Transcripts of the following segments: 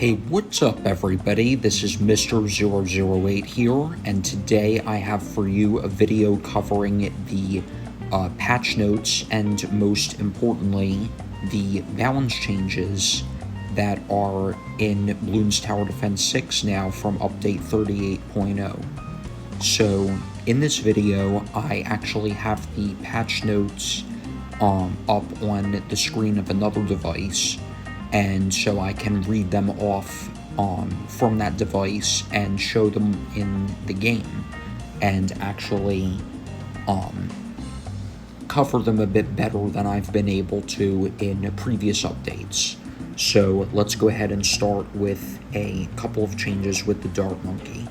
Hey, what's up everybody? This is Mr. 008 here, and today I have for you a video covering the patch notes and, most importantly, the balance changes that are in Bloons Tower Defense 6 now from update 38.0. So, in this video, I actually have the patch notes up on the screen of another device, and so I can read them off from that device and show them in the game and actually cover them a bit better than I've been able to in previous updates. So let's go ahead and start with a couple of changes with the Dart Monkey.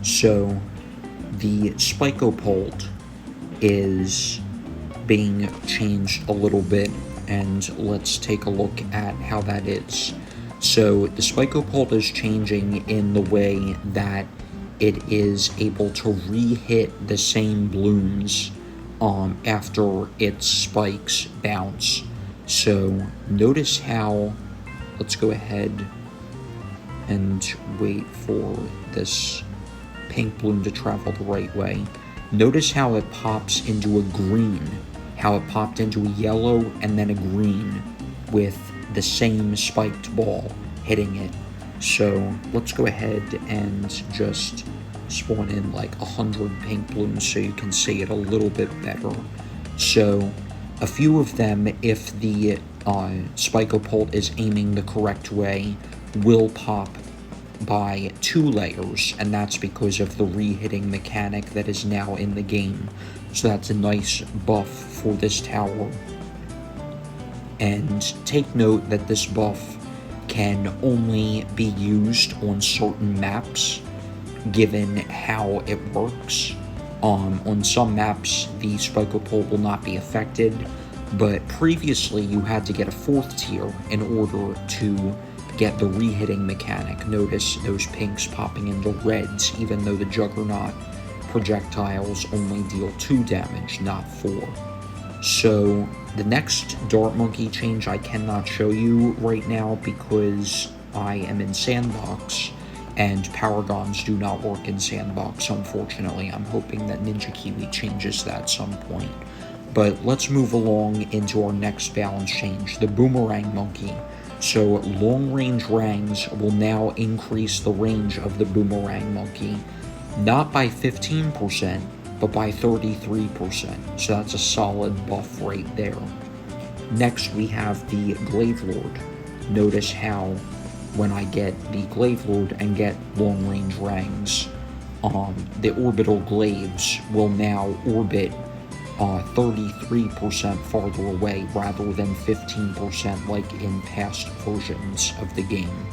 So the Spikopult is being changed a little bit, and let's take a look at how that is. So the Spikopult is changing in the way that it is able to re-hit the same balloons after its spikes bounce. So notice how, let's go ahead and wait for this pink balloon to travel the right way. Notice how it pops into a green, how it popped into a yellow and then a green with the same spiked ball hitting it. So let's go ahead and just spawn in like 100 pink balloons so you can see it a little bit better. So a few of them, if the Spikopult is aiming the correct way, will pop by 2 layers, and that's because of the re-hitting mechanic that is now in the game. So that's a nice buff for this tower. And take note that this buff can only be used on certain maps, given how it works. On some maps, the Spikopult will not be affected, but previously you had to get a 4th tier in order to get the re-hitting mechanic. Notice those pinks popping into reds, even though the Juggernaut projectiles only deal 2 damage, not 4. So the next Dart Monkey change I cannot show you right now because I am in Sandbox, and Paragons do not work in Sandbox, unfortunately. I'm hoping that Ninja Kiwi changes that at some point. But let's move along into our next balance change, the Boomerang Monkey. So long-range rangs will now increase the range of the Boomerang Monkey, not by 15%, but by 33%. So that's a solid buff right there. Next, we have the Glaive Lord. Notice how when I get the Glaive Lord and get long-range rangs, the orbital glaives will now orbit 33% farther away rather than 15% like in past versions of the game.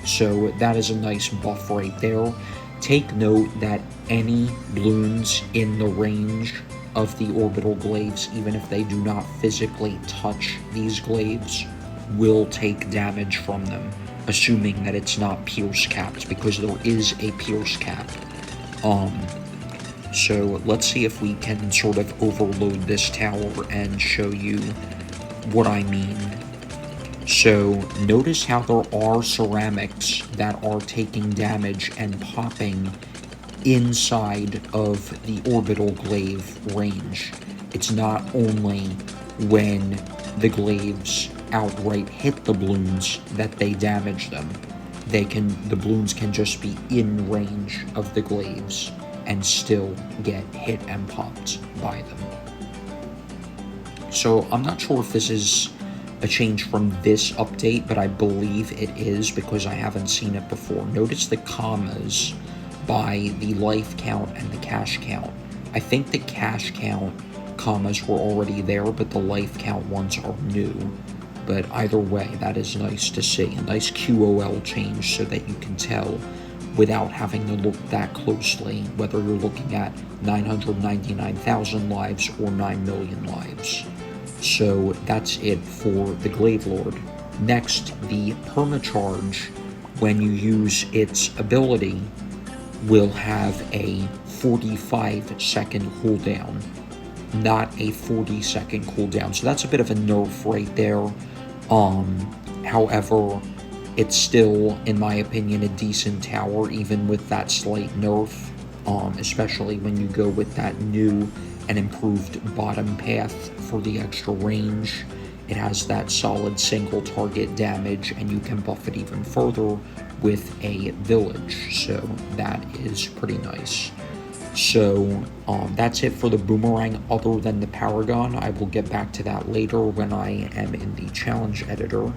So that is a nice buff right there. Take note that any balloons in the range of the orbital glaives, even if they do not physically touch these glaives, will take damage from them, assuming that it's not pierce capped, because there is a pierce cap. So let's see if we can sort of overload this tower and show you what I mean. So notice how there are ceramics that are taking damage and popping inside of the orbital glaive range. It's not only when the glaives outright hit the balloons that they damage them. The balloons can just be in range of the glaives and still get hit and popped by them. So I'm not sure if this is a change from this update, but I believe it is because I haven't seen it before. Notice the commas by the life count and the cash count. I think the cash count commas were already there, but the life count ones are new. But either way, that is nice to see. A nice QOL change so that you can tell without having to look that closely, whether you're looking at 999,000 lives or 9 million lives. So that's it for the Glaive Lord. Next, the Permacharge, when you use its ability, will have a 45-second cooldown, not a 40-second cooldown. So that's a bit of a nerf right there. However, it's still, in my opinion, a decent tower, even with that slight nerf, especially when you go with that new and improved bottom path for the extra range. It has that solid single target damage, and you can buff it even further with a village, so that is pretty nice. So that's it for the boomerang other than the Paragon. I will get back to that later when I am in the challenge editor,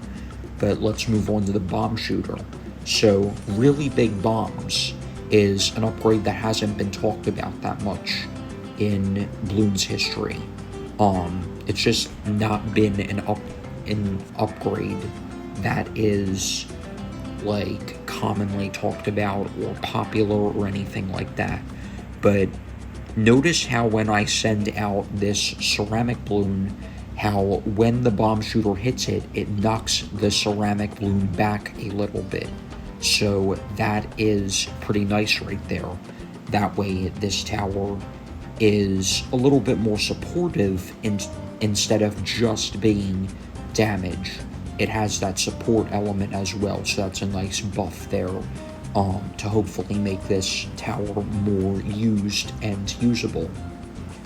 but let's move on to the bomb shooter. So really big bombs is an upgrade that hasn't been talked about that much in Bloons history. It's just not been an upgrade that is like commonly talked about or popular or anything like that. But notice how when I send out this ceramic balloon, how when the bomb shooter hits it, it knocks the ceramic balloon back a little bit. So that is pretty nice right there. That way this tower is a little bit more supportive instead of just being damage. It has that support element as well, so that's a nice buff there to hopefully make this tower more used and usable.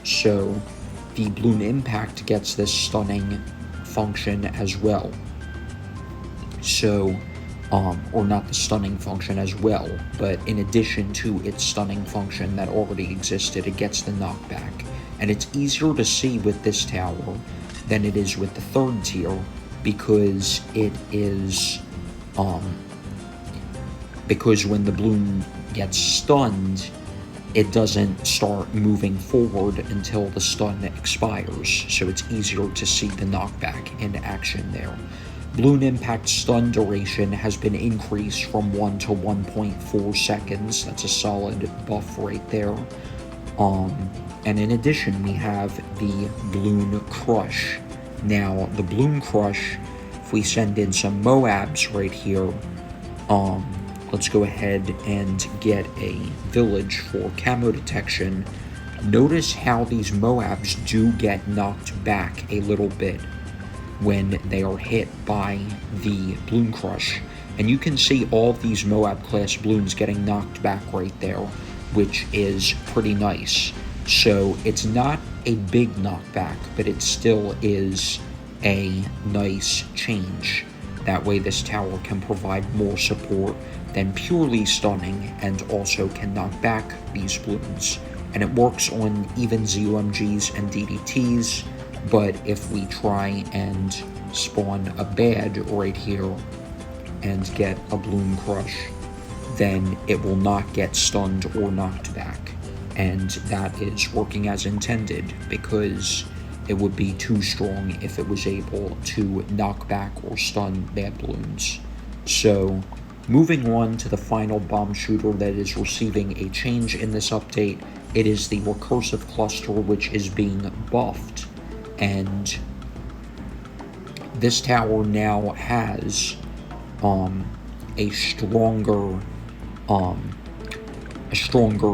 So the Bloon Impact gets this stunning function as well. So, or not the stunning function as well, but in addition to its stunning function that already existed, it gets the knockback. And it's easier to see with this tower than it is with the third tier, because it is, because when the balloon gets stunned, it doesn't start moving forward until the stun expires, so it's easier to see the knockback in action there. Bloon Impact stun duration has been increased from 1 to 1.4 seconds. That's a solid buff right there. And in addition, we have the Bloon Crush. Now, the Bloon Crush, if we send in some Moabs right here, let's go ahead and get a village for camo detection. Notice how these Moabs do get knocked back a little bit when they are hit by the Bloon Crush. And you can see all of these Moab class balloons getting knocked back right there, which is pretty nice. So it's not a big knockback, but it still is a nice change. That way this tower can provide more support than purely stunning, and also can knock back these balloons. And it works on even ZOMGs and DDTs, but if we try and spawn a bad right here and get a Bloon Crush, then it will not get stunned or knocked back. And that is working as intended, because it would be too strong if it was able to knock back or stun bad balloons. So, moving on to the final bomb shooter that is receiving a change in this update, it is the recursive cluster, which is being buffed. And this tower now has a stronger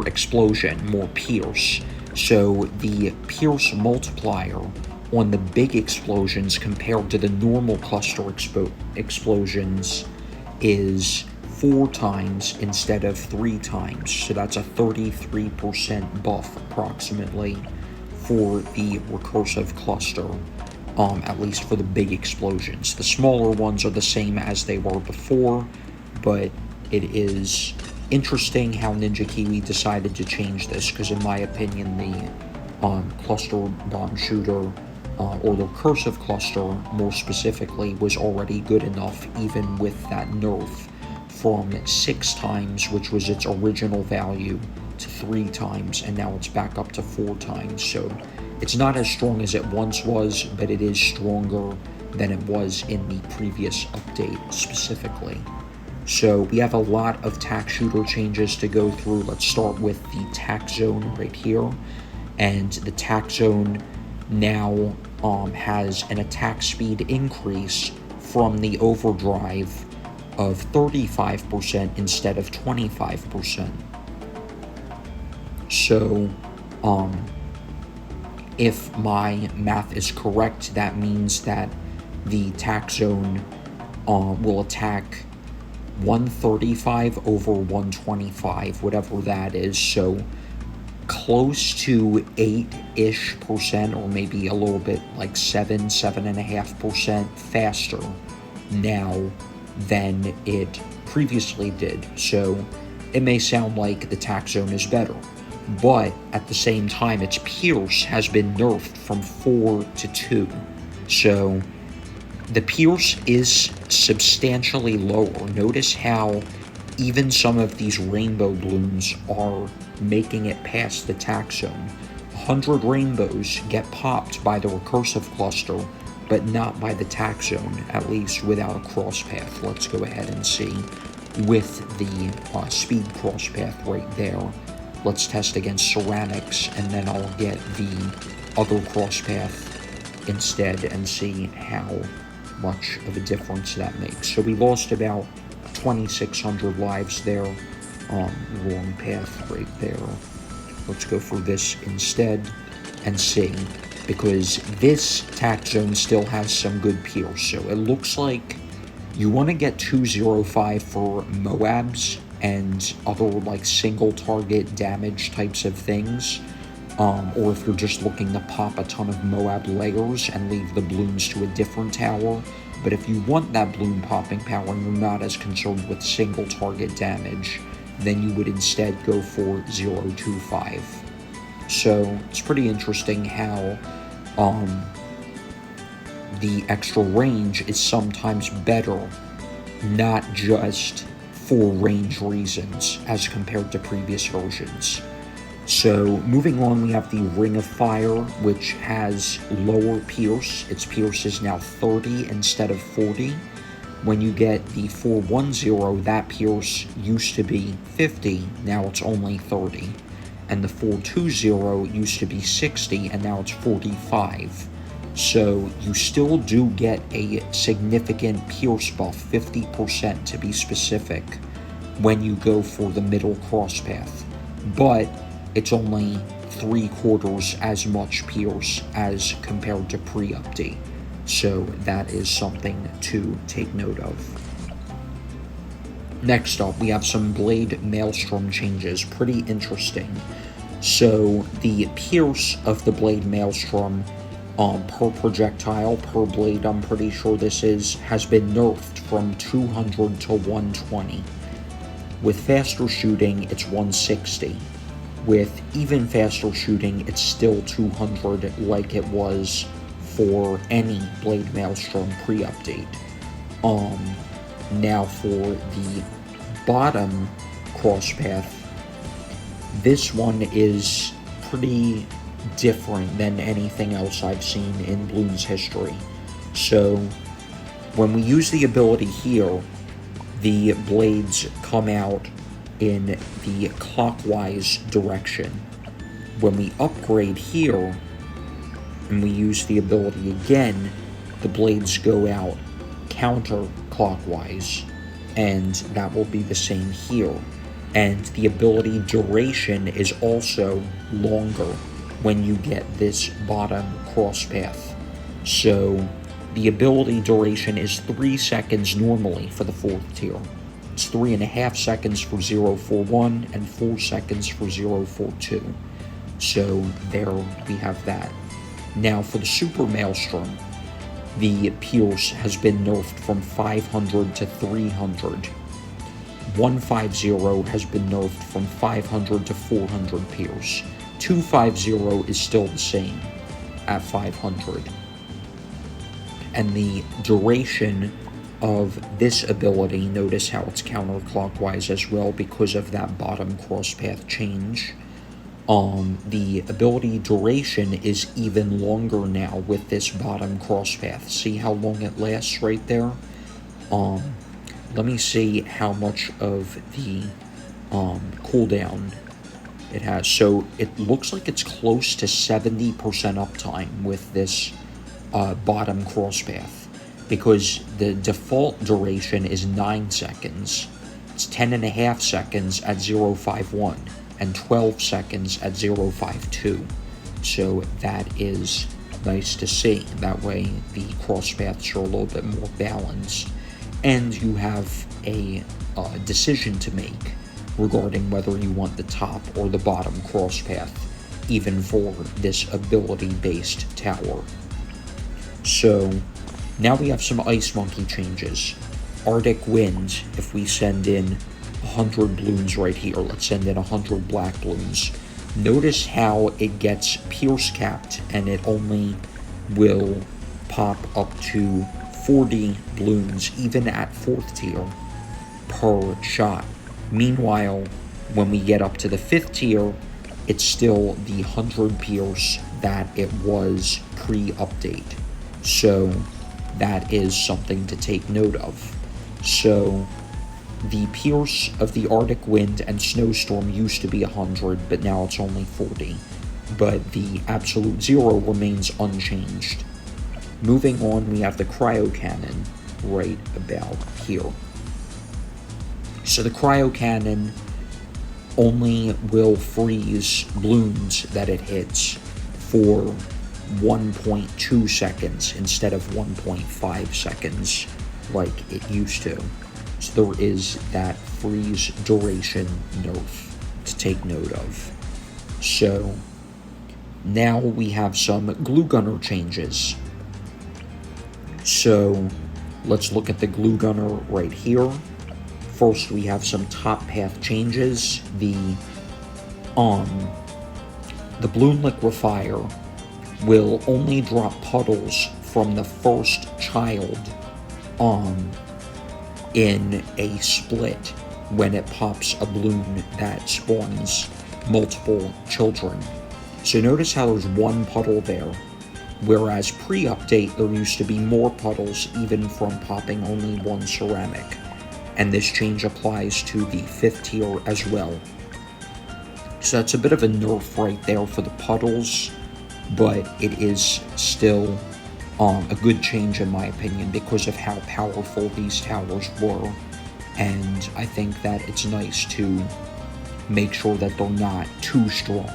explosion, more pierce. So the pierce multiplier on the big explosions compared to the normal cluster explosions is 4 times instead of 3 times. So that's a 33% buff approximately for the recursive cluster, at least for the big explosions. The smaller ones are the same as they were before, but it is interesting how Ninja Kiwi decided to change this, because in my opinion the cluster bomb shooter, or the recursive cluster more specifically, was already good enough even with that nerf from 6 times, which was its original value, to 3 times, and now it's back up to 4 times. So it's not as strong as it once was, but it is stronger than it was in the previous update specifically. So we have a lot of tac shooter changes to go through. Let's start with the tac zone right here. And the tac zone now has an attack speed increase from the overdrive of 35% instead of 25%. So, if my math is correct, that means that the tac zone will attack 135 over 125, whatever that is. So close to 8-ish%, or maybe a little bit like 7.5% faster now than it previously did. So it may sound like the tack zone is better, but at the same time, its pierce has been nerfed from 4 to 2. So the pierce is substantially lower. Notice how even some of these rainbow balloons are making it past the tack zone. 100 rainbows get popped by the recursive cluster, but not by the tack zone, at least without a cross path. Let's go ahead and see with the speed cross path right there. Let's test against ceramics, and then I'll get the other cross path instead and see how much of a difference that makes. So we lost about 2,600 lives there. Wrong path right there. Let's go for this instead and see, because this tack zone still has some good pierce. So it looks like you want to get 205 for Moabs and other like single target damage types of things. Or if you're just looking to pop a ton of Moab layers and leave the balloons to a different tower. But if you want that balloon popping power and you're not as concerned with single target damage, then you would instead go for 025. So it's pretty interesting how the extra range is sometimes better, not just for range reasons as compared to previous versions. So moving on, we have the Ring of Fire, which has lower pierce. Its pierce is now 30 instead of 40. When you get the 410, that pierce used to be 50, now it's only 30. And the 420 used to be 60, and now it's 45. So you still do get a significant pierce buff, 50% to be specific, when you go for the middle cross path. But it's only 3/4 as much pierce as compared to pre-update. So that is something to take note of. Next up, we have some Blade Maelstrom changes. Pretty interesting. So the pierce of the Blade Maelstrom per projectile, per blade, I'm pretty sure this is, has been nerfed from 200 to 120. With faster shooting, it's 160. With even faster shooting, it's still 200 like it was for any Blade Maelstrom pre-update. Now for the bottom cross path, this one is pretty different than anything else I've seen in Bloons history. So when we use the ability here, the blades come out in the clockwise direction. When we upgrade here and we use the ability again, the blades go out counterclockwise, and that will be the same here. And the ability duration is also longer when you get this bottom cross path. So the ability duration is 3 seconds normally for the 4th tier. It's 3.5 seconds for 041 and 4 seconds for 042. So there we have that. Now for the Super Maelstrom, the pierce has been nerfed from 500 to 300. 150 has been nerfed from 500 to 400 pierce. 250 is still the same at 500. And the duration of this ability, notice how it's counterclockwise as well because of that bottom cross path change. The ability duration is even longer now with this bottom cross path. See how long it lasts right there? Let me see how much of the cooldown it has. So it looks like it's close to 70% uptime with this bottom cross path, because the default duration is 9 seconds. It's 10.5 seconds at 051 and 12 seconds at 052. So that is nice to see. That way the cross paths are a little bit more balanced. and you have a decision to make regarding whether you want the top or the bottom cross path, even for this ability-based tower. So now we have some Ice Monkey changes. Arctic Wind, if we send in 100 Bloons right here, let's send in 100 black Bloons. Notice how it gets Pierce capped and it only will pop up to 40 Bloons, even at 4th tier, per shot. Meanwhile, when we get up to the 5th tier, it's still the 100 Pierce that it was pre-update. So that is something to take note of. So the Pierce of the Arctic Wind and Snowstorm used to be 100, but now it's only 40. But the Absolute Zero remains unchanged. Moving on, we have the Cryo Cannon right about here. So the Cryo Cannon only will freeze Bloons that it hits for 1.2 seconds instead of 1.5 seconds like it used to. So there is that freeze duration nerf to take note of. So now we have some Glue Gunner changes. So let's look at the Glue Gunner right here. First, we have some top path changes. The Bloon Liquefier will only drop puddles from the first child in a split when it pops a Bloon that spawns multiple children. So notice how there's one puddle there, whereas pre-update there used to be more puddles even from popping only one ceramic. And this change applies to the 5th tier as well. So that's a bit of a nerf right there for the puddles, but it is still a good change in my opinion because of how powerful these towers were, and I think that it's nice to make sure that they're not too strong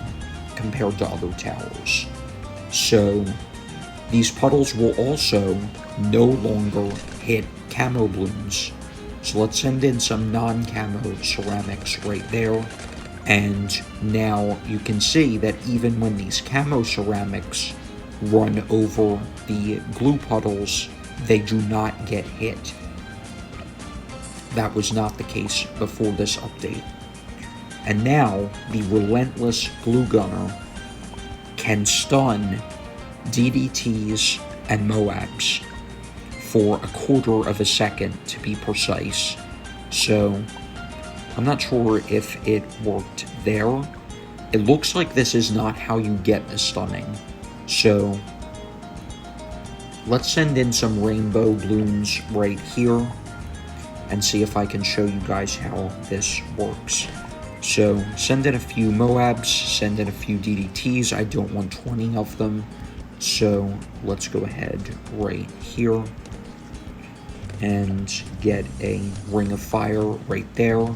compared to other towers. So these puddles will also no longer hit camo Bloons. So let's send in some non-camo ceramics right there, and now you can see that even when these camo ceramics run over the glue puddles, they do not get hit. That was not the case before this update. And now the Relentless Glue Gunner can stun DDTs and Moabs for a quarter of a second to be precise. So I'm not sure if it worked there. It looks like this is not how you get the stunning. So let's send in some rainbow Bloons right here and see if I can show you guys how this works. So send in a few Moabs, send in a few DDTs. I don't want 20 of them. So let's go ahead right here and get a Ring of Fire right there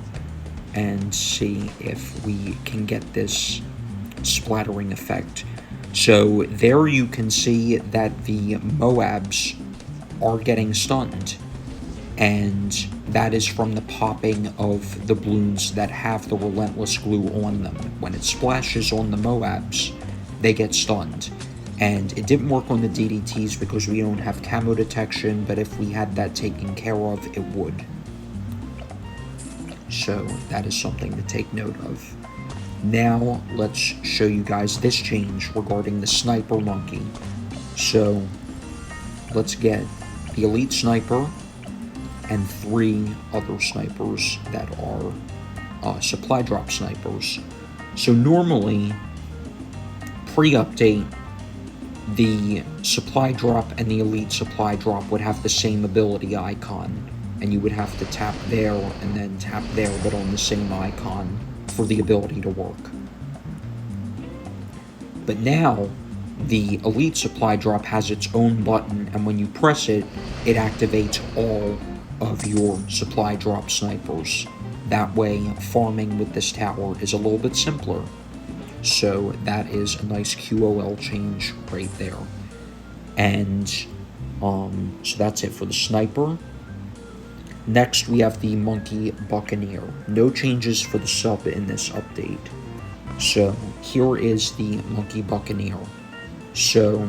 and see if we can get this splattering effect. So there you can see that the Moabs are getting stunned, and that is from the popping of the Bloons that have the Relentless Glue on them. When it splashes on the Moabs, they get stunned. And it didn't work on the DDTs because we don't have camo detection, but if we had that taken care of, it would. So that is something to take note of. Now let's show you guys this change regarding the Sniper Monkey. So let's get the Elite Sniper and 3 other snipers that are supply drop snipers. So normally, pre-update, the supply drop and the Elite supply drop would have the same ability icon, and you would have to tap there and then tap there, but on the same icon for the ability to work. But now, the Elite supply drop has its own button, and when you press it, it activates all of your supply drop snipers. That way, farming with this tower is a little bit simpler. So that is a nice QOL change right there. And so that's it for the Sniper. Next, we have the Monkey Buccaneer. No changes for the sub in this update. So here is the Monkey Buccaneer. So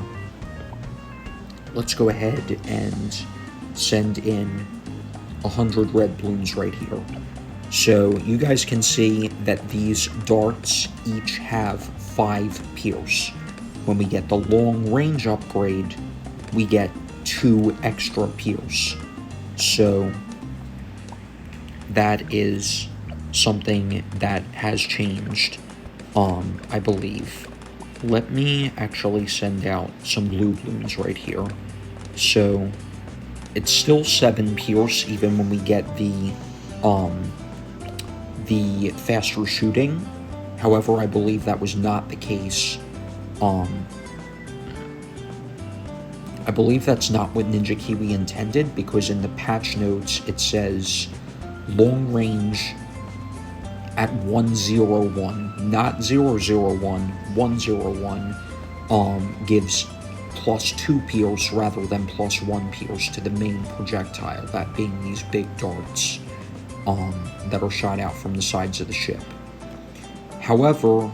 let's go ahead and send in 100 red balloons right here. So you guys can see that these darts each have 5 pierce. When we get the long range upgrade, we get 2 extra pierce. So that is something that has changed, I believe. Let me actually send out some blue balloons right here. So it's still 7 pierce even when we get the faster shooting. However, I believe that was not the case. I believe that's not what Ninja Kiwi intended, because in the patch notes it says long range at 101, not 001, 101, gives plus 2 pierce rather than plus 1 pierce to the main projectile, that being these big darts that are shot out from the sides of the ship. However,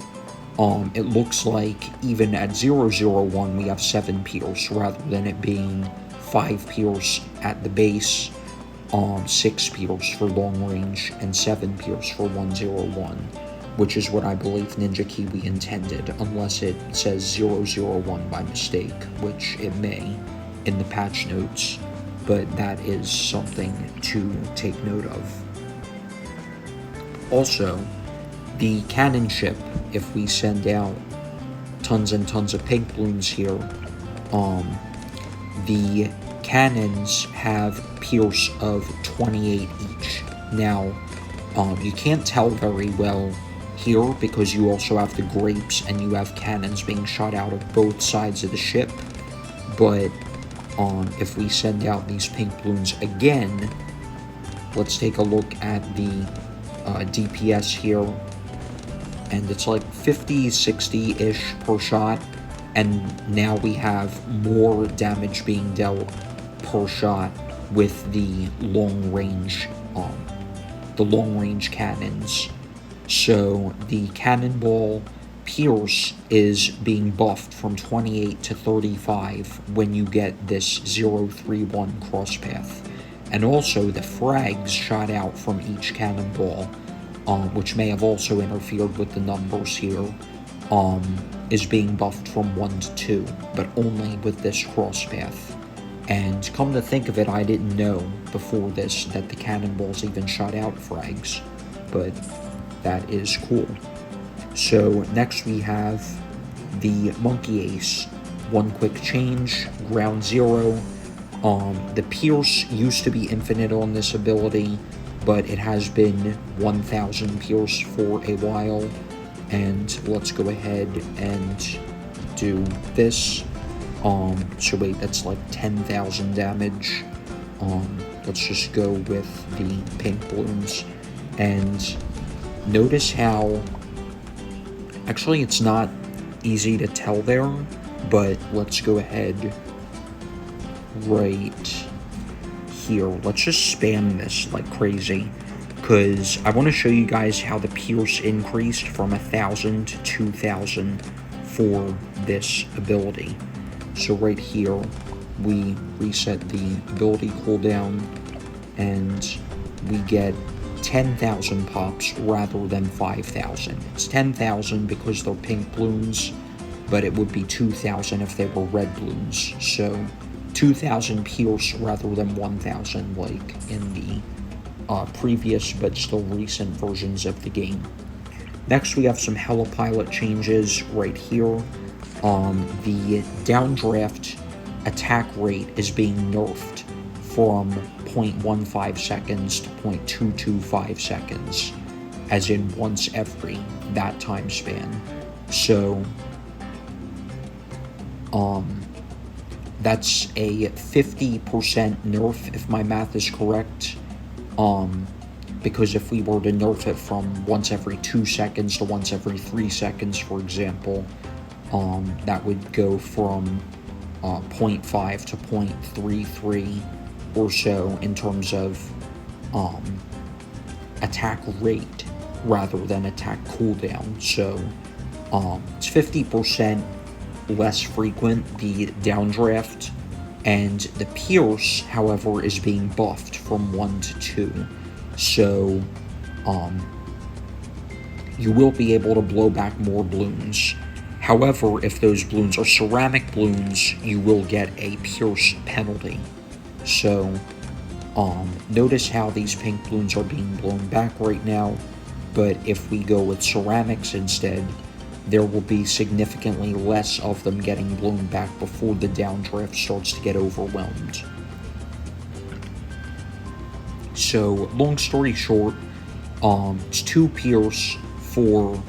it looks like even at 001 we have 7 pierce rather than it being 5 pierce at the base, 6 pierce for long range, and 7 pierce for 101, which is what I believe Ninja Kiwi intended, unless it says 001 by mistake, which it may in the patch notes, but that is something to take note of. Also, the cannon ship, if we send out tons and tons of pink balloons here, the cannons have pierce of 28 each. Now, you can't tell very well here because you also have the grapes and you have cannons being shot out of both sides of the ship, but if we send out these pink balloons again, let's take a look at the DPS here, and it's like 50-60-ish per shot, and now we have more damage being dealt per shot with the long range cannons. So the cannonball pierce is being buffed from 28 to 35 when you get this 031 crosspath. And also the frags shot out from each cannonball, which may have also interfered with the numbers here, is being buffed from 1 to 2, but only with this crosspath. And come to think of it, I didn't know before this that the cannonballs even shot out frags, but that is cool. So next we have the Monkey Ace. One quick change, ground 0. The pierce used to be infinite on this ability, but it has been 1000 pierce for a while. And let's go ahead and do this. So wait, that's like 10,000 damage. Let's just go with the pink balloons. And notice how, actually it's not easy to tell there, but let's go ahead right here. Let's just spam this like crazy, because I want to show you guys how the pierce increased from 1000 to 2000 for this ability. So right here, we reset the ability cooldown, and we get 10,000 pops rather than 5,000. It's 10,000 because they're pink balloons, but it would be 2,000 if they were red balloons. So 2,000 pierce rather than 1,000 like in the previous but still recent versions of the game. Next we have some helipilot changes right here. The downdraft attack rate is being nerfed from 0.15 seconds to 0.225 seconds, as in once every that time span. So that's a 50% nerf if my math is correct, because if we were to nerf it from once every 2 seconds to once every 3 seconds, for example, that would go from 0.5 to 0.33 or so in terms of attack rate rather than attack cooldown. So it's 50% less frequent, the downdraft, and the pierce, however, is being buffed from 1 to 2. So you will be able to blow back more balloons. However, if those balloons are ceramic balloons, you will get a pierce penalty. So notice how these pink balloons are being blown back right now, but if we go with ceramics instead, there will be significantly less of them getting blown back before the downdraft starts to get overwhelmed. So, long story short, it's 2 pierce for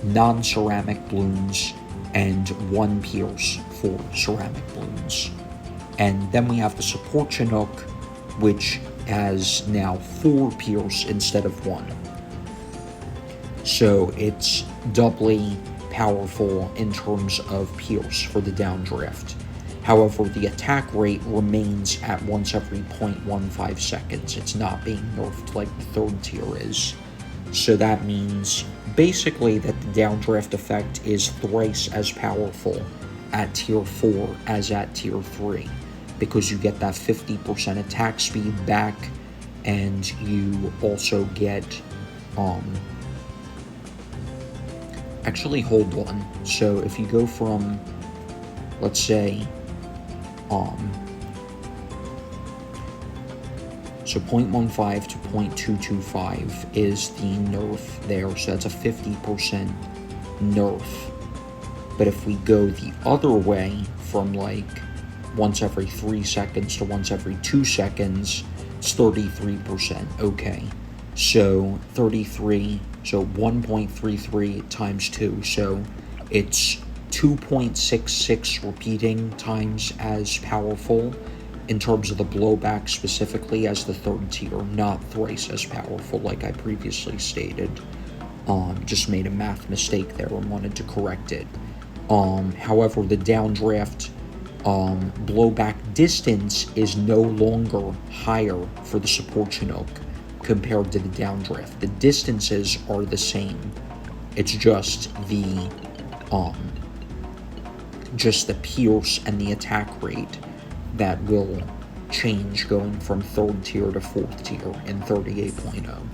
non-ceramic balloons and 1 pierce for ceramic balloons. And then we have the support Chinook, which has now 4 pierce instead of 1. So it's doubly powerful in terms of pierce for the downdraft. However, the attack rate remains at once every 0.15 seconds. It's not being nerfed like the 3rd tier is. So that means basically that the downdraft effect is thrice as powerful at tier 4 as at tier 3, because you get that 50% attack speed back, and you also get actually, hold on. So if you go from, let's say, so 0.15 to 0.225 is the nerf there, so that's a 50% nerf. But if we go the other way, from like once every 3 seconds to once every 2 seconds, it's 33%. Okay, so 33, so 1.33 times 2, so it's 2.66 repeating times as powerful in terms of the blowback specifically as the 3rd tier, not thrice as powerful like I previously stated. Just made a math mistake there and wanted to correct it. However, the downdraft blowback distance is no longer higher for the support Chinook compared to the downdraft. The distances are the same. It's just the pierce and the attack rate that will change going from 3rd tier to 4th tier in 38.0.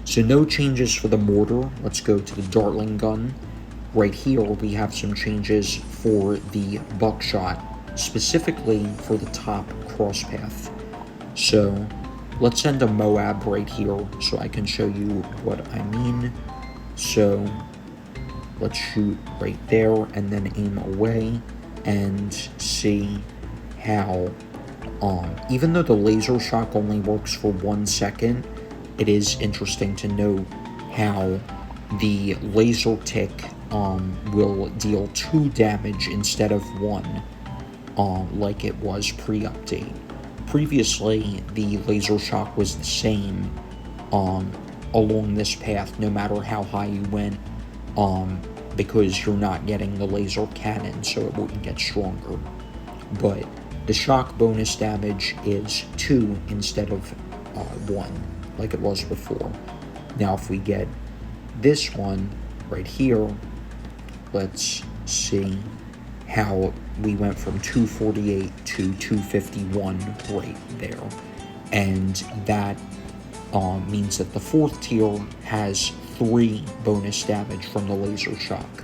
So no changes for the mortar. Let's go to the Dartling gun. Right here we have some changes for the buckshot, specifically for the top crosspath. So let's send a Moab right here so I can show you what I mean. So let's shoot right there and then aim away and see how, even though the laser shock only works for 1 second, it is interesting to note how the laser tick will deal 2 damage instead of 1, like it was pre-update. Previously, the laser shock was the same along this path, no matter how high you went, because you're not getting the laser cannon, so it wouldn't get stronger. But the shock bonus damage is 2 instead of 1, like it was before. Now, if we get this one right here, let's see how we went from 248 to 251 right there. And that means that the 4th tier has 3 bonus damage from the laser shock.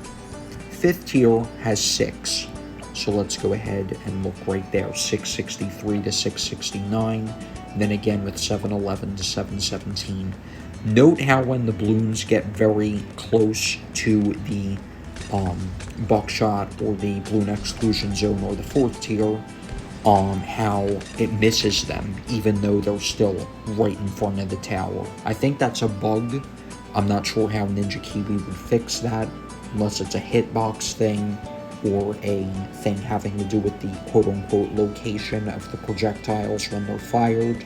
5th tier has 6. So let's go ahead and look right there, 663 to 669. Then again with 711 to 717. Note how when the balloons get very close to the buckshot or the balloon exclusion zone or the 4th tier, how it misses them even though they're still right in front of the tower. I think that's a bug. I'm not sure how Ninja Kiwi would fix that, unless it's a hitbox thing or a thing having to do with the quote-unquote location of the projectiles when they're fired.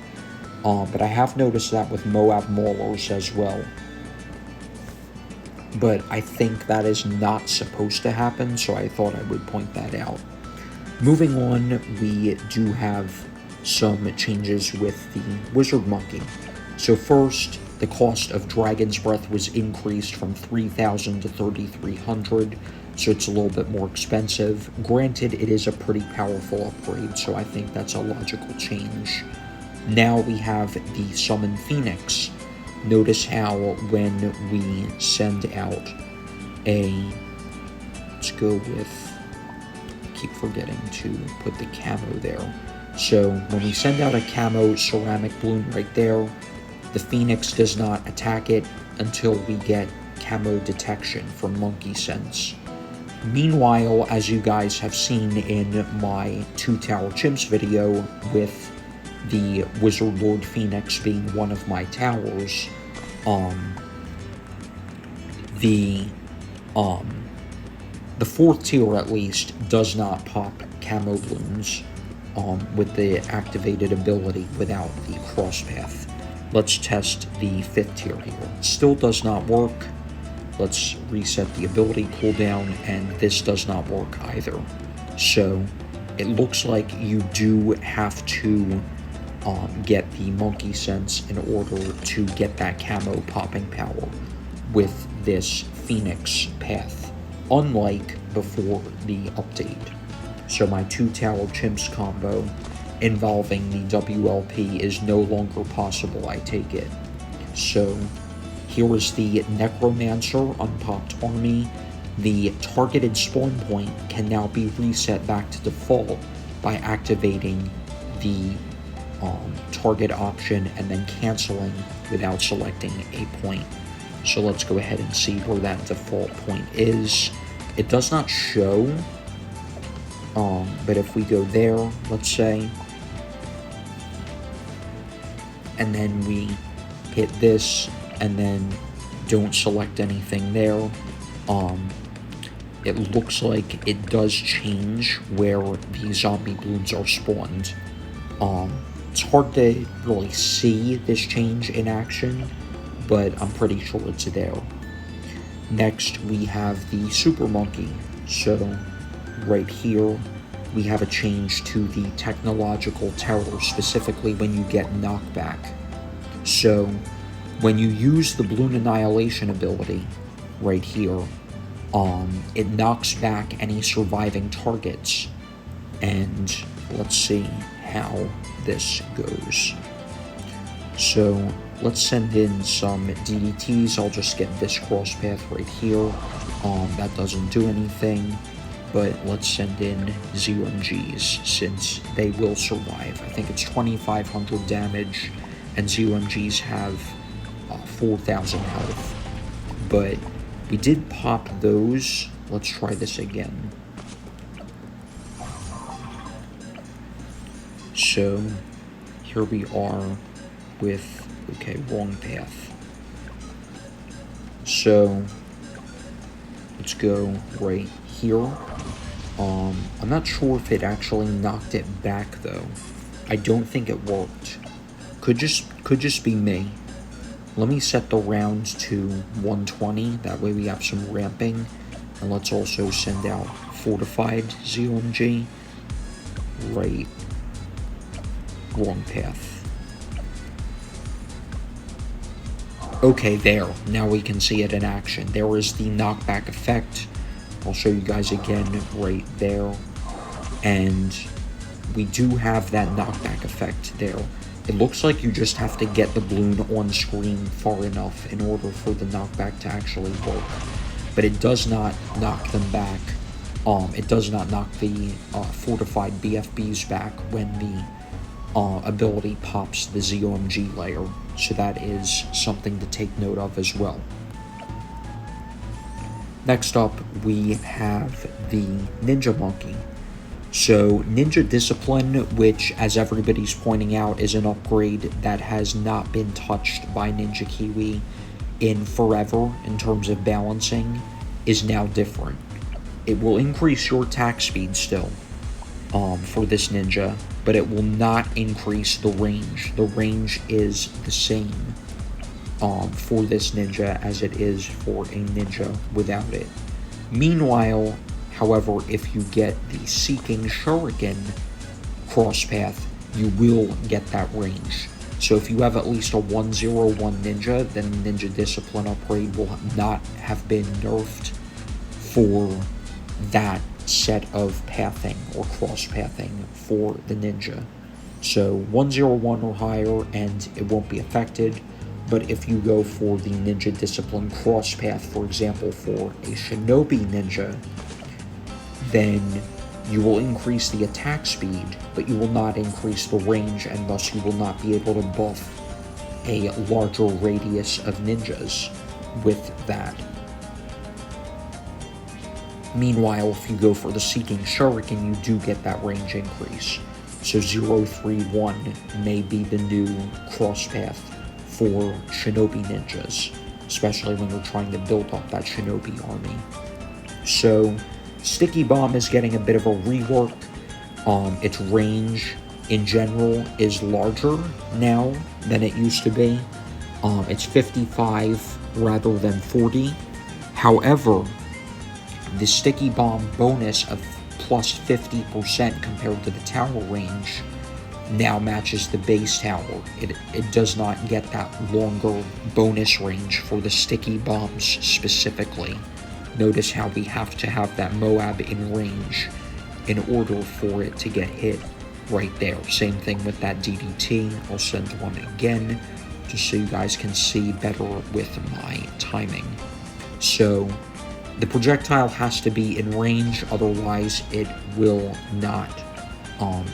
But I have noticed that with Moab Maulers as well. But I think that is not supposed to happen, so I thought I would point that out. Moving on, we do have some changes with the Wizard Monkey. So first, the cost of Dragon's Breath was increased from 3,000 to 3,300, so it's a little bit more expensive. Granted, it is a pretty powerful upgrade, so I think that's a logical change. Now we have the Summon Phoenix. Notice how when we send out a, let's go with, keep forgetting to put the camo there. So when we send out a camo ceramic balloon right there, the Phoenix does not attack it until we get camo detection from Monkey Sense. Meanwhile, as you guys have seen in my 2 Tower Chimps video with the Wizard Lord Phoenix being one of my towers, the 4th tier at least does not pop camo balloons with the activated ability without the cross path. Let's test the 5th tier here. Still does not work. Let's reset the ability cooldown, and this does not work either. So it looks like you do have to get the Monkey Sense in order to get that camo popping power with this Phoenix path, unlike before the update. So my 2 Tower Chimps combo involving the WLP is no longer possible, I take it. So here is the Necromancer Unpopped Army. The targeted spawn point can now be reset back to default by activating the target option and then canceling without selecting a point. So let's go ahead and see where that default point is. It does not show, but if we go there, let's say, and then we hit this and then don't select anything there, it looks like it does change where the zombie balloons are spawned. It's hard to really see this change in action, but I'm pretty sure it's there. Next, we have the Super Monkey. So right here, we have a change to the technological tower, specifically when you get knockback. So when you use the Balloon Annihilation ability right here, it knocks back any surviving targets. And let's see how this goes. So let's send in some DDTs. I'll just get this cross path right here. That doesn't do anything, but let's send in ZOMGs since they will survive. I think it's 2,500 damage, and ZOMGs have 4,000 health. But we did pop those. Let's try this again. So here we are with, okay, wrong path. So let's go right here. I'm not sure if it actually knocked it back though. I don't think it worked. Could just be me. Let me set the rounds to 120. That way we have some ramping. And let's also send out Fortified ZOMG. Right. Wrong path. Okay, there. Now we can see it in action. There is the knockback effect. I'll show you guys again right there. And we do have that knockback effect there. It looks like you just have to get the balloon on screen far enough in order for the knockback to actually work. But it does not knock them back. It does not knock the fortified BFBs back when the ability pops the ZOMG layer. So that is something to take note of as well. Next up, we have the Ninja Monkey. So Ninja Discipline, which, as everybody's pointing out, is an upgrade that has not been touched by Ninja Kiwi in forever in terms of balancing, is now different. It will increase your attack speed still for this ninja, but it will not increase the range. The range is the same for this ninja as it is for a ninja without it. Meanwhile, however, if you get the Seeking Shuriken cross path, you will get that range. So if you have at least a 101 ninja, then Ninja Discipline upgrade will not have been nerfed for that set of pathing or cross pathing for the ninja. So 101 or higher and it won't be affected. But if you go for the Ninja Discipline cross path, for example, for a Shinobi ninja, then you will increase the attack speed, but you will not increase the range, and thus you will not be able to buff a larger radius of ninjas with that. Meanwhile, if you go for the Seeking Shuriken, you do get that range increase. So 031 may be the new cross path for Shinobi ninjas, especially when you're trying to build up that Shinobi army. So Sticky Bomb is getting a bit of a rework. Its range in general is larger now than it used to be. It's 55 rather than 40. However, the Sticky Bomb bonus of plus 50% compared to the tower range now matches the base tower. It does not get that longer bonus range for the Sticky Bombs specifically. Notice how we have to have that Moab in range in order for it to get hit right there. Same thing with that DDT. I'll send one again just so you guys can see better with my timing. So the projectile has to be in range, otherwise it will not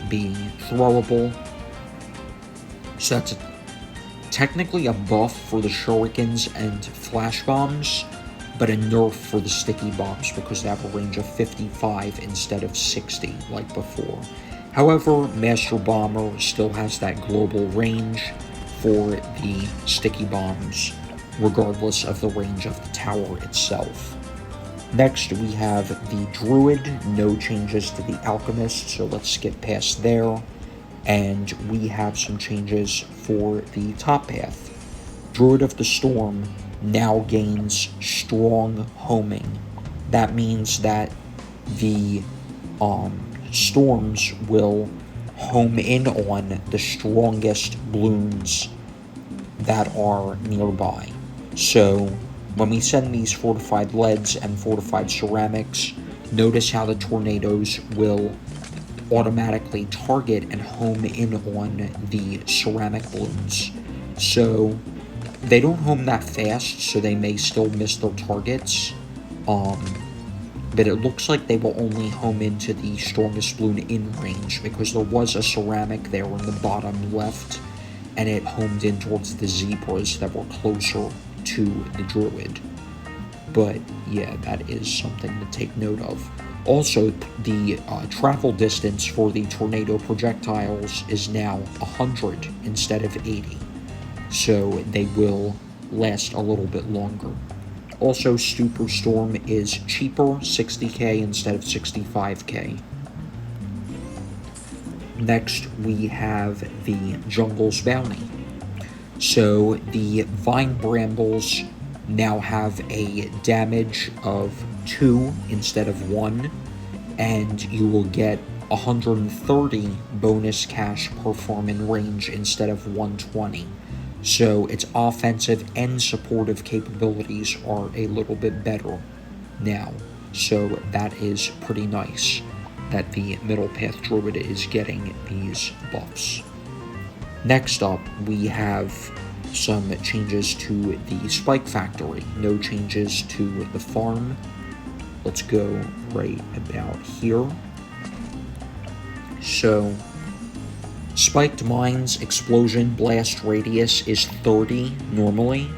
be throwable. So that's technically a buff for the shurikens and flash bombs, but a nerf for the sticky bombs because they have a range of 55 instead of 60 like before. However, Master Bomber still has that global range for the sticky bombs, regardless of the range of the tower itself. Next, we have the Druid, no changes to the Alchemist, so let's skip past there. And we have some changes for the top path. Druid of the Storm now gains strong homing. That means that the storms will home in on the strongest bloons that are nearby. So when we send these fortified leads and fortified ceramics, notice how the tornadoes will automatically target and home in on the ceramic balloons. So they don't home that fast, so they may still miss their targets. But it looks like they will only home into the strongest balloon in range, because there was a ceramic there in the bottom left, and it homed in towards the zebras that were closer to the Druid. But yeah, that is something to take note of. Also, the travel distance for the tornado projectiles is now 100 instead of 80. So they will last a little bit longer. Also, Super Storm is cheaper, 60k instead of 65k. Next, we have the Jungle's Bounty. So the Vine Brambles now have a damage of 2 instead of 1, and you will get 130 bonus cash per farm in range instead of 120. So its offensive and supportive capabilities are a little bit better now. So that is pretty nice that the Middle Path Druid is getting these buffs. Next up, we have some changes to the Spike Factory. No changes to the farm. Let's go right about here. So Spiked Mines Explosion Blast Radius is 30 normally.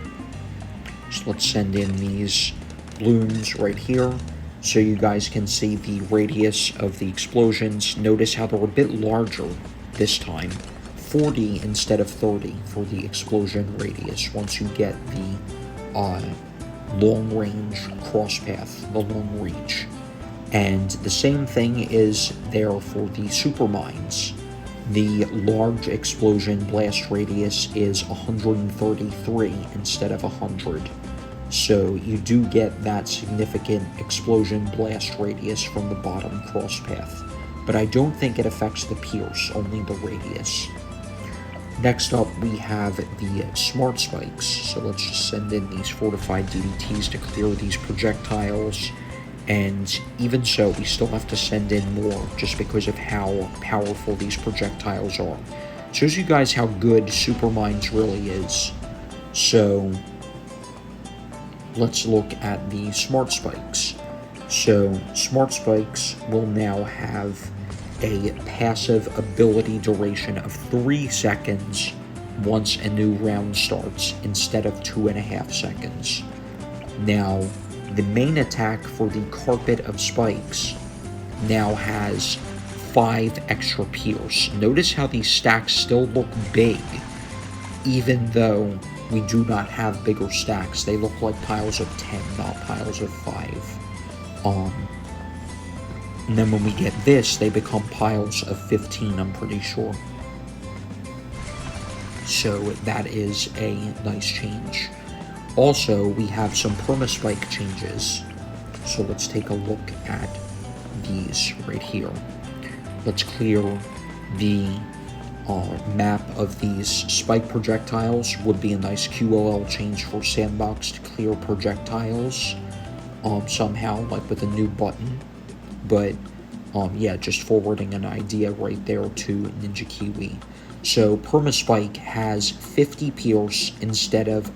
So let's send in these balloons right here so you guys can see the radius of the explosions. Notice how they're a bit larger this time. 40 instead of 30 for the explosion radius once you get the long range cross path, the long reach. And the same thing is there for the super mines. The large explosion blast radius is 133 instead of 100. So you do get that significant explosion blast radius from the bottom cross path. But I don't think it affects the pierce, only the radius. Next up, we have the smart spikes. So let's just send in these fortified DDTs to clear these projectiles. And even so, we still have to send in more just because of how powerful these projectiles are. Shows you guys how good Super Mines really is. So let's look at the smart spikes. So smart spikes will now have a passive ability duration of 3 seconds once a new round starts instead of 2.5 seconds. Now, the main attack for the Carpet of Spikes now has 5 extra pierce. Notice how these stacks still look big, even though we do not have bigger stacks. They look like piles of 10, not piles of 5. And then when we get this, they become piles of 15, I'm pretty sure. So that is a nice change. Also, we have some permaspike changes. So let's take a look at these right here. Let's clear the map of these spike projectiles. Would be a nice QOL change for Sandbox to clear projectiles somehow, like with a new button. But yeah, just forwarding an idea right there to Ninja Kiwi. So permaspike has 50 pierce instead of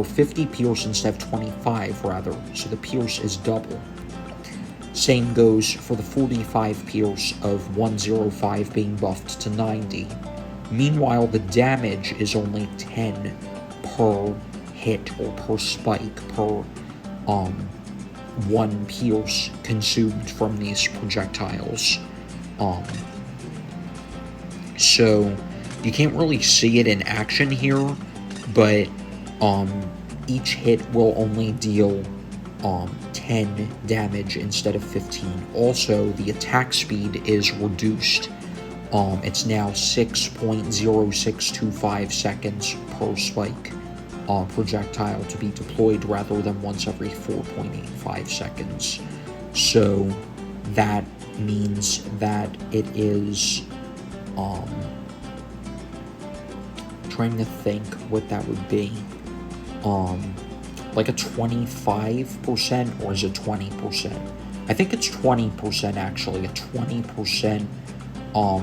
50 pierce instead of 25 rather. So the pierce is double. Same goes for the 45 pierce of 105 being buffed to 90. Meanwhile, the damage is only 10 per hit or per spike per 1 pierce consumed from these projectiles. So you can't really see it in action here, but each hit will only deal 10 damage instead of 15. Also, the attack speed is reduced. It's now 6.0625 seconds per spike projectile to be deployed rather than once every 4.85 seconds. So that means that it is trying to think what that would be. Like a 25%, or is it 20%? I think it's 20% actually, a 20%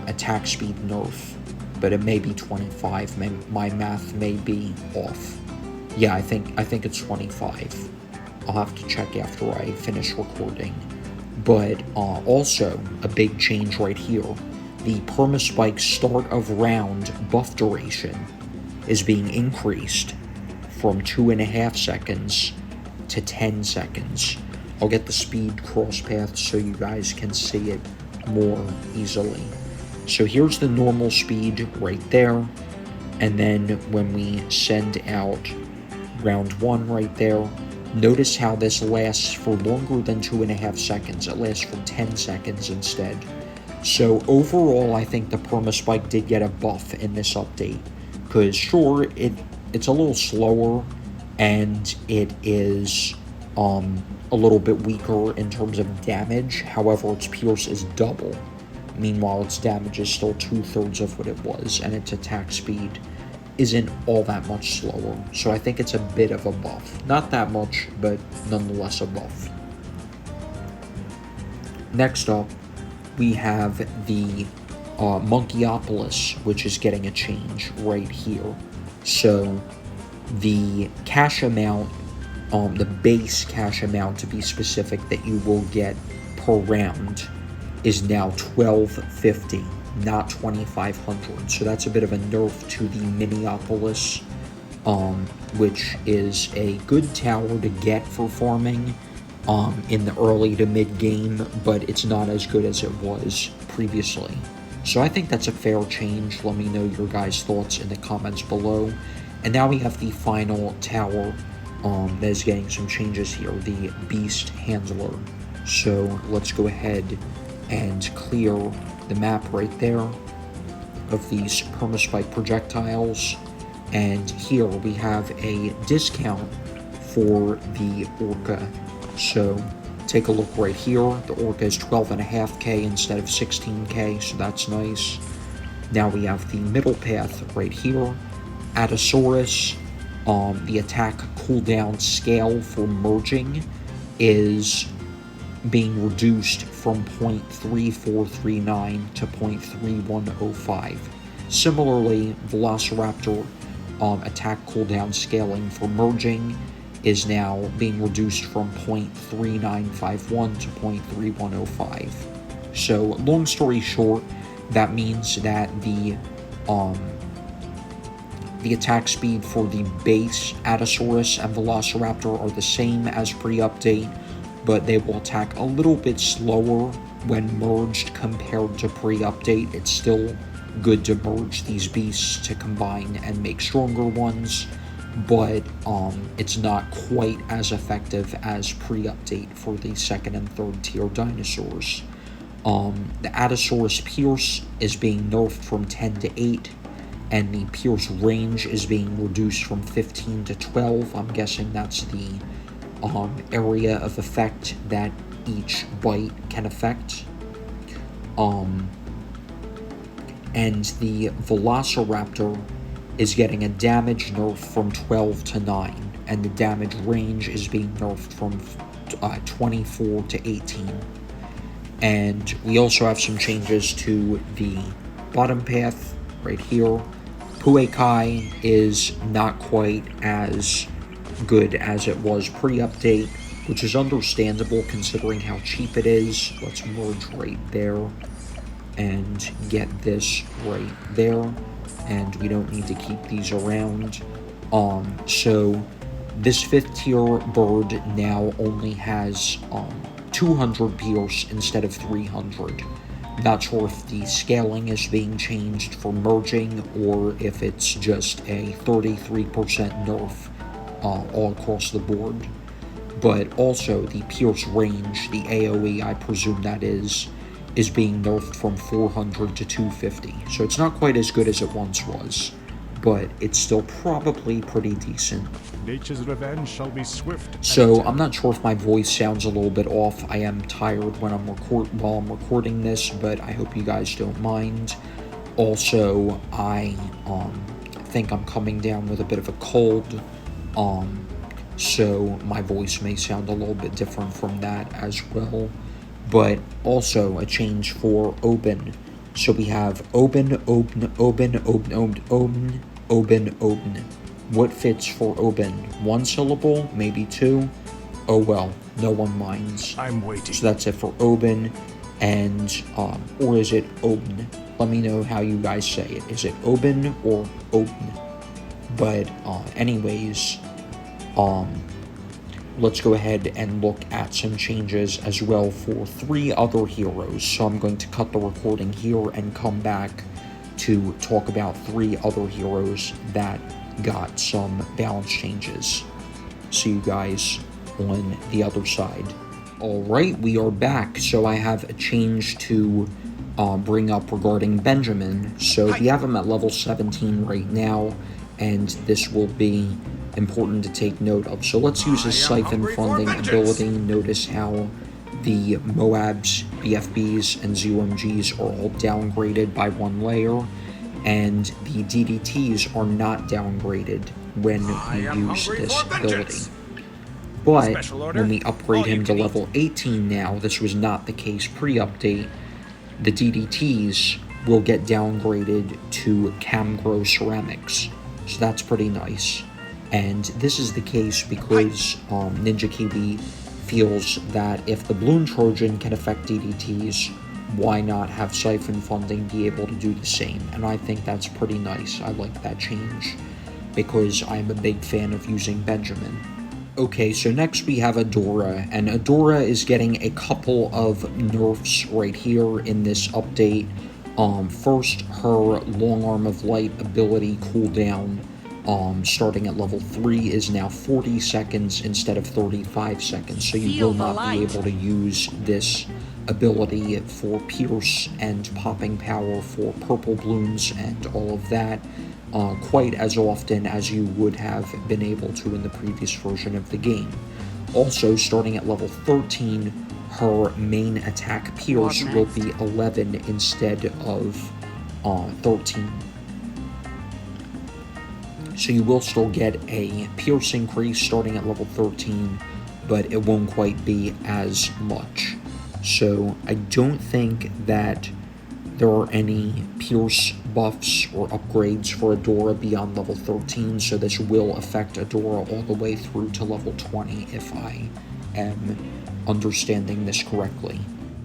attack speed nerf, but it may be 25. My math may be off. Yeah, I think it's 25. I'll have to check after I finish recording. But also a big change right here. The permaspike start of round buff duration is being increased from 2.5 seconds to 10 seconds. I'll get the speed cross path so you guys can see it more easily. So here's the normal speed right there, and then when we send out round 1 right there, notice how this lasts for longer than 2.5 seconds. It lasts for 10 seconds instead. So overall, I think the permaspike did get a buff in this update, because sure, it's a little slower, and it is a little bit weaker in terms of damage. However, its pierce is double. Meanwhile, its damage is still 2/3 of what it was, and its attack speed isn't all that much slower. So I think it's a bit of a buff. Not that much, but nonetheless a buff. Next up, we have the Monkeyopolis, which is getting a change right here. So the cash amount, the base cash amount to be specific, that you will get per round is now 1250, not 2500. So that's a bit of a nerf to the Minneapolis, which is a good tower to get for farming in the early to mid game, but it's not as good as it was previously. So I think that's a fair change. Let me know your guys' thoughts in the comments below. And now we have the final tower that is getting some changes here, the Beast Handler. So let's go ahead and clear the map right there of these permaspike projectiles. And here we have a discount for the Orca. So take a look right here. The Orca is 12.5k instead of 16k, so that's nice. Now we have the middle path right here. Atosaurus, the attack cooldown scale for merging is being reduced from 0.3439 to 0.3105. Similarly, Velociraptor attack cooldown scaling for merging is now being reduced from 0.3951 to 0.3105. So, long story short, that means that the attack speed for the base Atosaurus and Velociraptor are the same as pre-update, but they will attack a little bit slower when merged compared to pre-update. It's still good to merge these beasts to combine and make stronger ones, but it's not quite as effective as pre-update for the second and third tier dinosaurs. The Atosaurus Pierce is being nerfed from 10 to 8, and the Pierce range is being reduced from 15 to 12. I'm guessing that's the area of effect that each bite can affect. And the Velociraptor is getting a damage nerf from 12 to 9, and the damage range is being nerfed from 24 to 18. And we also have some changes to the bottom path right here. Puekai is not quite as good as it was pre-update, which is understandable considering how cheap it is. Let's merge right there and get this right there, and we don't need to keep these around. So this 5th tier bird now only has 200 Pierce instead of 300. Not sure if the scaling is being changed for merging or if it's just a 33% nerf all across the board. But also the Pierce range, the AoE I presume that is being nerfed from 400 to 250. So it's not quite as good as it once was, but it's still probably pretty decent. Nature's revenge shall be swift. So I'm not sure if my voice sounds a little bit off. I am tired when while I'm recording this, but I hope you guys don't mind. Also, I think I'm coming down with a bit of a cold, so my voice may sound a little bit different from that as well. But also a change for Oben. So we have Oben. What fits for Oben? 1 syllable? Maybe 2? Oh well, no one minds. I'm waiting. So that's it for Oben, and or is it Oben? Let me know how you guys say it. Is it Oben or Oben? But anyways, let's go ahead and look at some changes as well for 3 other heroes. So I'm going to cut the recording here and come back to talk about 3 other heroes that got some balance changes. See you guys on the other side. Alright, we are back. So I have a change to bring up regarding Benjamin. So we have him at level 17 right now, and this will be important to take note of. So let's use his Siphon Funding ability. Notice how the Moabs, BFBs, and ZOMGs are all downgraded by 1 layer, and the DDTs are not downgraded when you use this ability. But when we upgrade him to level 18 now, this was not the case pre-update, the DDTs will get downgraded to Camgro Ceramics. So that's pretty nice. And this is the case because Ninja Kiwi feels that if the Bloon Trojan can affect DDTs, why not have Siphon Funding be able to do the same? And I think that's pretty nice. I like that change because I'm a big fan of using Benjamin. Okay, so next we have Adora, and Adora is getting a couple of nerfs right here in this update. First, her Long Arm of Light ability cooldown, starting at level 3, is now 40 seconds instead of 35 seconds, so you will not be able to use this ability for Pierce and popping power for purple balloons and all of that quite as often as you would have been able to in the previous version of the game. Also, starting at level 13, her main attack Pierce will be 11 instead of 13. So you will still get a pierce increase starting at level 13, but it won't quite be as much. So I don't think that there are any pierce buffs or upgrades for Adora beyond level 13, so this will affect Adora all the way through to level 20 if I am understanding this correctly.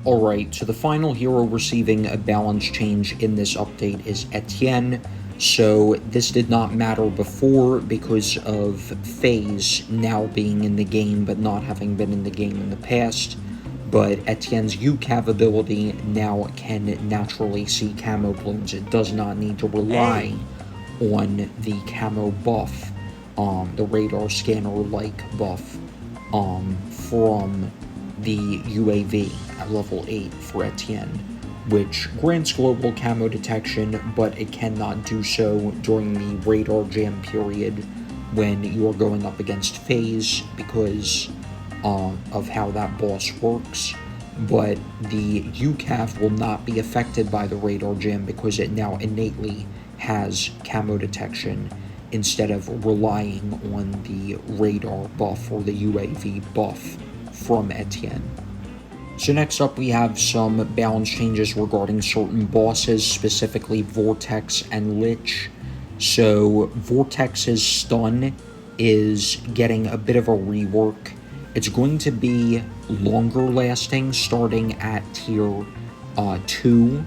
Alright, so the final hero receiving a balance change in this update is Etienne. So this did not matter before because of FaZe now being in the game but not having been in the game in the past. But Etienne's UCAV ability now can naturally see camo balloons. It does not need to rely on the camo buff, the radar scanner-like buff, from the UAV at level 8 for Etienne, which grants global camo detection, but it cannot do so during the radar jam period when you are going up against FaZe because of how that boss works. But the UCAF will not be affected by the radar jam because it now innately has camo detection instead of relying on the radar buff or the UAV buff from Etienne. So next up we have some balance changes regarding certain bosses, specifically Vortex and Lich. So Vortex's stun is getting a bit of a rework. It's going to be longer lasting, starting at tier 2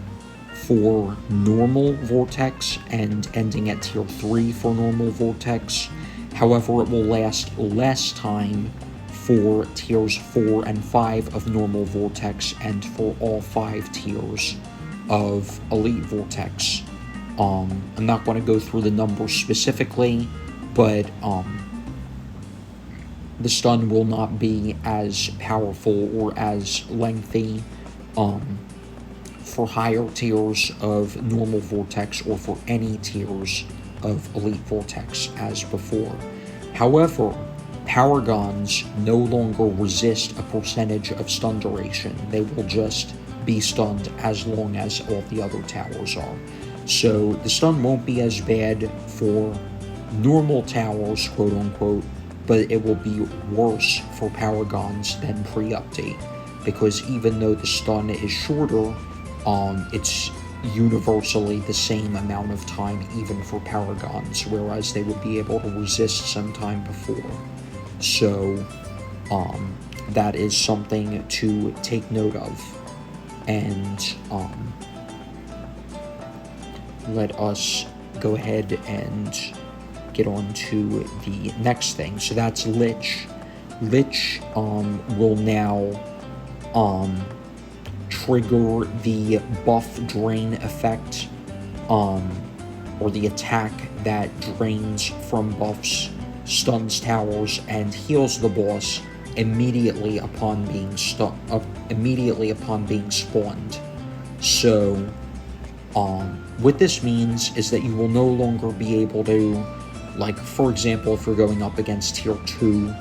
for normal Vortex and ending at tier 3 for normal Vortex. However, it will last less time for tiers 4 and 5 of normal Vortex and for all 5 tiers of Elite Vortex. I'm not going to go through the numbers specifically, but the stun will not be as powerful or as lengthy for higher tiers of normal Vortex or for any tiers of Elite Vortex as before. However, Paragons no longer resist a percentage of stun duration. They will just be stunned as long as all the other towers are. So the stun won't be as bad for normal towers, quote unquote, but it will be worse for Paragons than pre-update, because even though the stun is shorter, it's universally the same amount of time even for Paragons, whereas they would be able to resist some time before. So that is something to take note of. And let us go ahead and get on to the next thing. So that's Lich. Lich will now trigger the buff drain effect, or the attack that drains from buffs, stuns towers, and heals the boss immediately upon being spawned. So what this means is that you will no longer be able to, like, for example, if you're going up against tier 2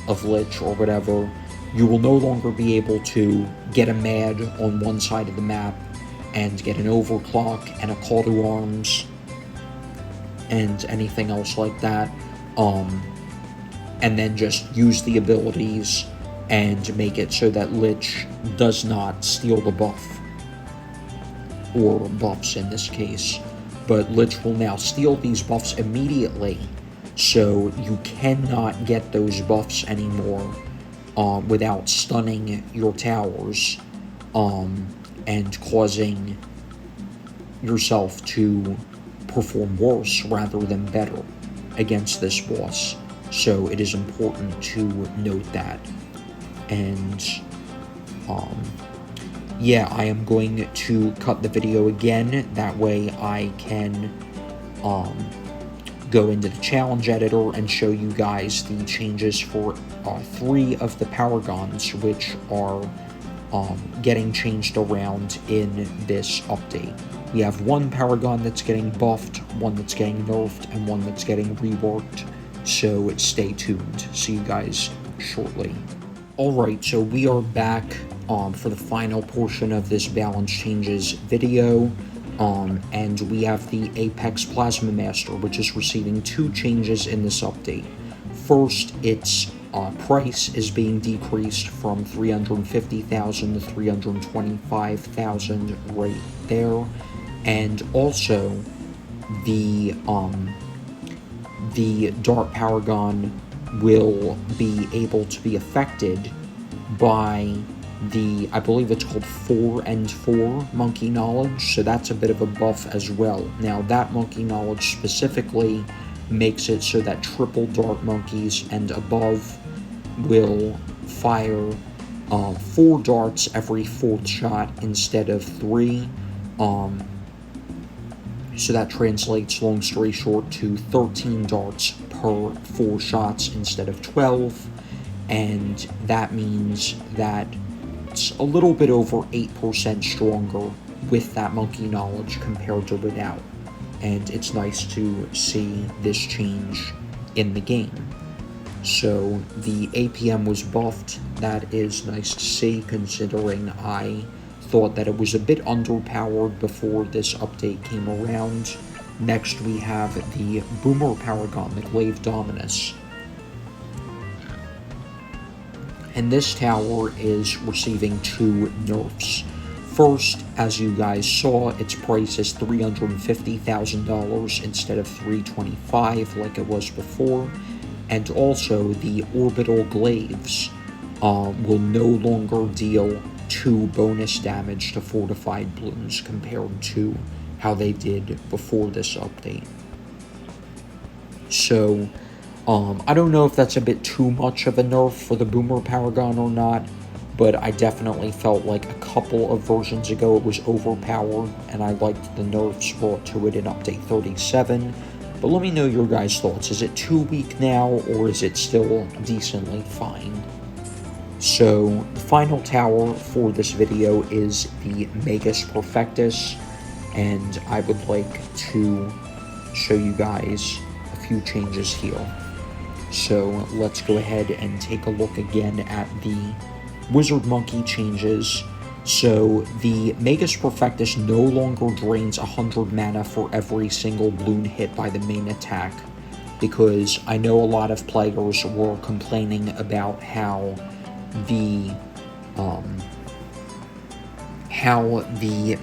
of Lich or whatever, you will no longer be able to get a Mad on one side of the map and get an Overclock and a Call to Arms and anything else like that, and then just use the abilities and make it so that Lich does not steal the buff, or buffs in this case, but Lich will now steal these buffs immediately, so you cannot get those buffs anymore without stunning your towers and causing yourself to perform worse rather than better against this boss. So it is important to note that. And yeah, I am going to cut the video again, that way I can go into the challenge editor and show you guys the changes for 3 of the Paragons, which are getting changed around in this update. We have 1 Paragon that's getting buffed, 1 that's getting nerfed, and 1 that's getting reworked, so stay tuned. See you guys shortly. Alright, so we are back for the final portion of this balance changes video. And we have the Apex Plasma Master, which is receiving 2 changes in this update. First, its price is being decreased from 350,000 to 325,000 right there, and also the Dart Paragon will be able to be affected by the, I believe it's called 4 and 4 Monkey Knowledge, so that's a bit of a buff as well. Now that Monkey Knowledge specifically makes it so that triple Dart Monkeys and above will fire 4 darts every 4th shot instead of 3. So that translates, long story short, to 13 darts per 4 shots instead of 12. And that means that it's a little bit over 8% stronger with that Monkey Knowledge compared to without. And it's nice to see this change in the game. So the APM was buffed. That is nice to see, considering I thought that it was a bit underpowered before this update came around. Next we have the Boomer Paragon, the Glaive Dominus. And this tower is receiving 2 nerfs. First, as you guys saw, its price is $350,000 instead of $325,000 like it was before. And also, the orbital glaives will no longer deal 2 bonus damage to fortified balloons compared to how they did before this update. So, I don't know if that's a bit too much of a nerf for the Boomer Paragon or not, but I definitely felt like a couple of versions ago it was overpowered, and I liked the nerfs brought to it in Update 37. But let me know your guys' thoughts. Is it too weak now, or is it still decently fine? So, the final tower for this video is the Magus Perfectus, and I would like to show you guys a few changes here. So, let's go ahead and take a look again at the Wizard Monkey changes. So, the Magus Perfectus no longer drains 100 mana for every single balloon hit by the main attack, because I know a lot of players were complaining about how the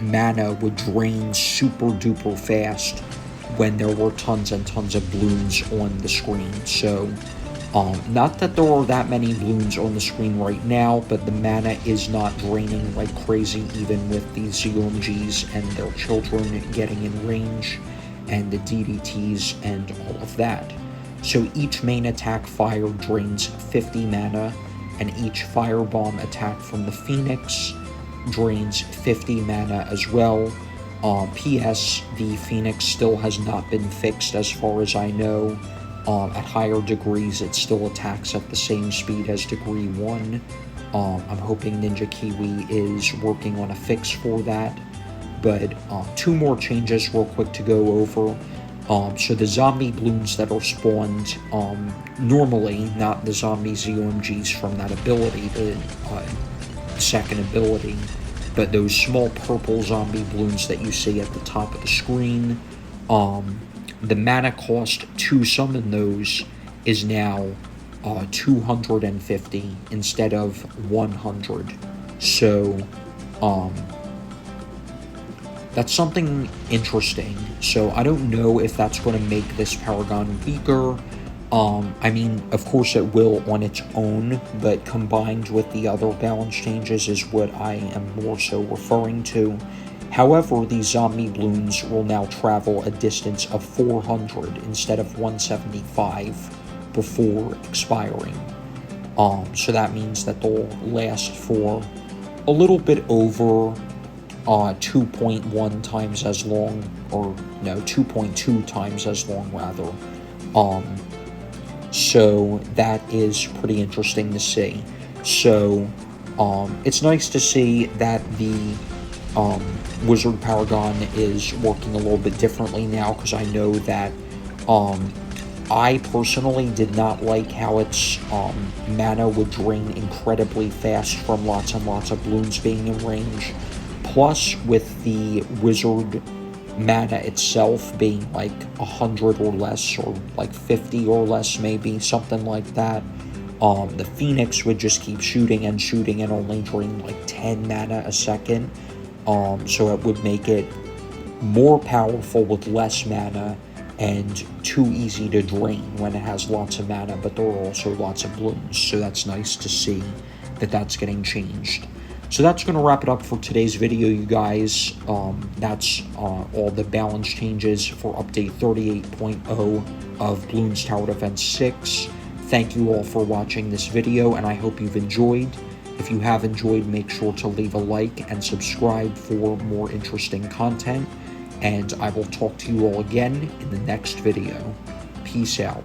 mana would drain super duper fast when there were tons and tons of balloons on the screen. So, not that there are that many balloons on the screen right now, but the mana is not draining like crazy, even with the ZOMGs and their children getting in range, and the DDTs and all of that. So each main attack fire drains 50 mana, and each firebomb attack from the Phoenix drains 50 mana as well. P.S. The Phoenix still has not been fixed as far as I know. At higher degrees, it still attacks at the same speed as degree 1. I'm hoping Ninja Kiwi is working on a fix for that. But 2 more changes real quick to go over. So the zombie balloons that are spawned normally, not the zombie ZOMGs from that ability, the second ability, but those small purple zombie balloons that you see at the top of the screen, the mana cost to summon those is now 250 instead of 100. So, that's something interesting. So I don't know if that's going to make this Paragon weaker. I mean, of course it will on its own, but combined with the other balance changes is what I am more so referring to. However, these zombie balloons will now travel a distance of 400 instead of 175 before expiring. So that means that they'll last for a little bit over 2.1 times as long, or no, 2.2 times as long rather. So that is pretty interesting to see. So it's nice to see that the Wizard Paragon is working a little bit differently now, because I know that I personally did not like how its mana would drain incredibly fast from lots and lots of balloons being in range. Plus, with the Wizard mana itself being like 100 or less, or like 50 or less, maybe something like that. The Phoenix would just keep shooting and shooting and only drain like 10 mana a second. So it would make it more powerful with less mana and too easy to drain when it has lots of mana, but there are also lots of bloons, so that's nice to see that that's getting changed. So that's going to wrap it up for today's video, you guys. That's all the balance changes for update 38.0 of Bloons Tower Defense 6. Thank you all for watching this video, and I hope you've enjoyed. If you have enjoyed, make sure to leave a like and subscribe for more interesting content. And I will talk to you all again in the next video. Peace out.